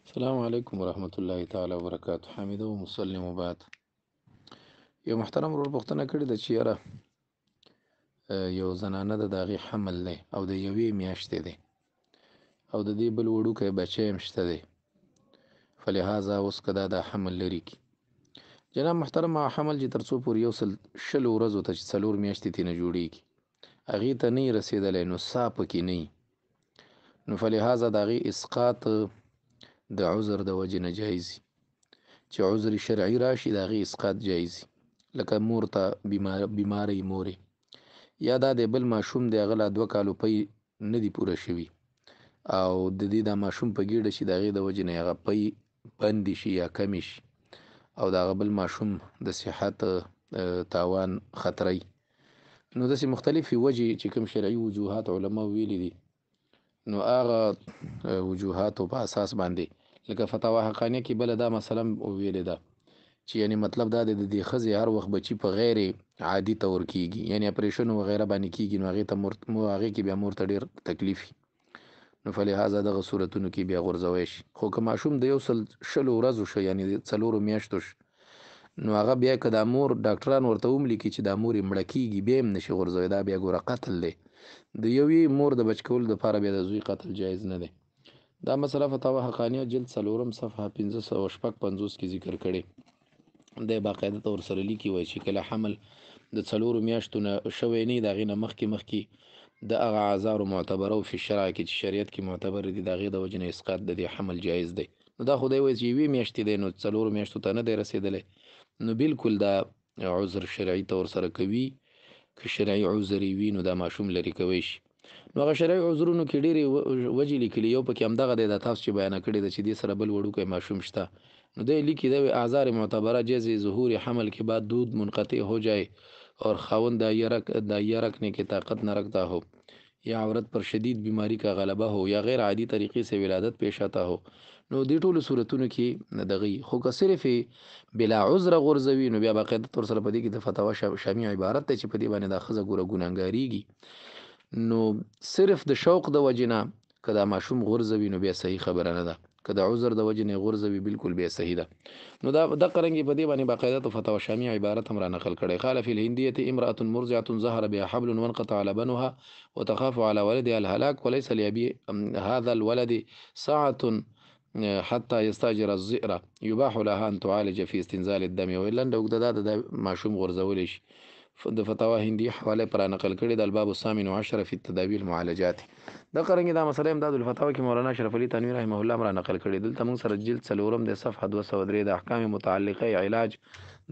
السلام علیکم ورحمت الله تعالی وبرکاته. حامد او مسلم وبعد. یو محترم ورور پوښتنه کړې ده چې یاره یو زنانه د هغې حمل دی او د یوې میاشتې دی او د دې بل وړوکی بچی هم شته دی، فلهذا اوس که دا حمل لري کي جناب محترم، حمل چې تر څو پورې یو سل شلو ورځو ته چې 4 میاشتې ترې نه جوړېږي هغې ته نه یې رسېدلی، نو سا پکې نه وي، نو فلهذا د هغې اسقاط د عذر د وجې نه جایز وي. چې عذر شرعي راشي د هغې اسقاط جایز وي. لکه مور ته بیماری مورې یا دا د بل ماشوم دی هغه لا 2 کالو پی نه دی پوره شوي او د دې دا ماشوم په ګېډه شي د هغې د وجې نه هغه پی بندې شي یا کمې شي او د هغه بل ماشوم د صحت تاوان خطري، نو داسې مختلفې وجې چې کوم شرعي وجوهات علماء ویلي دي، نو هغه وجوهاتو په اساس باندې لکه فتاوا حقانیه کې بله دا مسله ویلې ده چې یعنی مطلب دا دی د دې ښځې هر وخت بچي په غیر عادي طور کېږي، یعنی اپریشن وغیره باندې کېږي، نو هغې کې بیا مور ته ډېر تکلیف وي، نو فلهذا دغه صورتونو کې بیا غورځوی شي. خو که ماشوم د 100 ورځو شو یعنی د 4 میاشتو شو، نو هغه بیا که دا مور ډاکټران ورته هم لیکي چې دا مور یې مړه کېږي بیا هم نشي غورځوی، دا بیا ګوره قتل دی. د یوې مور د بچ کولو دپاره بیا د زوی قتل جایز نه دی. دا مسله فتاوا حقانیه جلد 4 صفحه 556 کې ذکر کړی دی، باقاعده ته ورسره لیکي وایي چې کله حمل د 4 میاشتو نه شوی نه وي د هغې نه مخکې د هغه اعذارو معتبره او فی الشرع کې چې شریعت کې معتبر دي د هغې د وجې نه اسقاط د دې حمل جایز دی. نو دا خو دی وایي چې 1 میاشتې دی نو 4 میاشتو ته نه دی رسېدلی، نو بالکل دا عذر شرعي ته ورسره کوي. که شرعي عذر وي نو دا ماشوم لرې کوی شي. نو هغه شرعي عذرونو کې ډېرې وجې لیکلي، یو پکې همدغه دی دا تاسو چې بیانه کړې ده چې دې سره بل وړوکی ماشوم شته، نو دی لیکي دا اعذار معتبره جیسے ظهور حمل کے بعد دودھ منقطع ہو جائے اور خاوند دائیا رکھنے کی طاقت نہ رکھتا ہو یا عورت پر شدید بیماری کا غلبہ ہو یا غیر عادی طریقے سے ولادت پیش آتا ہو، نو دې ټولو صورتونو کې دغه خو که صرف بلا عذر غورځوي نو بیا باقاعده طور سره په دې کې د فتاوا شامي عبارت دی چې په دې باندې دا ښځه ګوره ګناهګاریږي. نو صرف د شوق د وجې نه که دا ماشوم غورځوي نو بیا صحیح خبره نه ده، که د عذر د وجې نه غورځوي بالکل بیا صحیح ده. نو دا دقرنګې په دې باندې باقاعده تو فتاوا شامي عبارت هم را نقل کړی. قال فی الهندیة امرأة مرضعة ظهر بها حبل وانقطع لبنها وتخاف على ولدها الهلاك وليس لأبي هذا الولد ساعة حتى يستاجر الزئر يباح لها ان تعالج في استنزال الدم، وإلا د ماشوم غورځولی شي. د فتاوا هندي حواله پر نقل کړي د الباب الثامن عشر فی التداوی المعالجات. دا قرنګ دا مسله امداد الفتاوا کې مولانا اشرف علي تنویر رحمه الله را نقل کړي. دلته موږ سره جلد 4 د صفحه 203 د احکام متعلقه علاج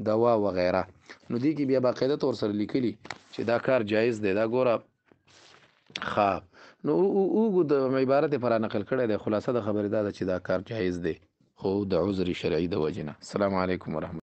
دوا وغیره، نو دې کې بیا باقاعده تور سره لیکلي چې دا کار جایز دی. دا ګوره ښه نو د عبارت پر نقل کړي د خلاصه د خبره دا چې دا کار جایز دی خو د عذر شرعي د وجې نه. السلام علیکم ورحمت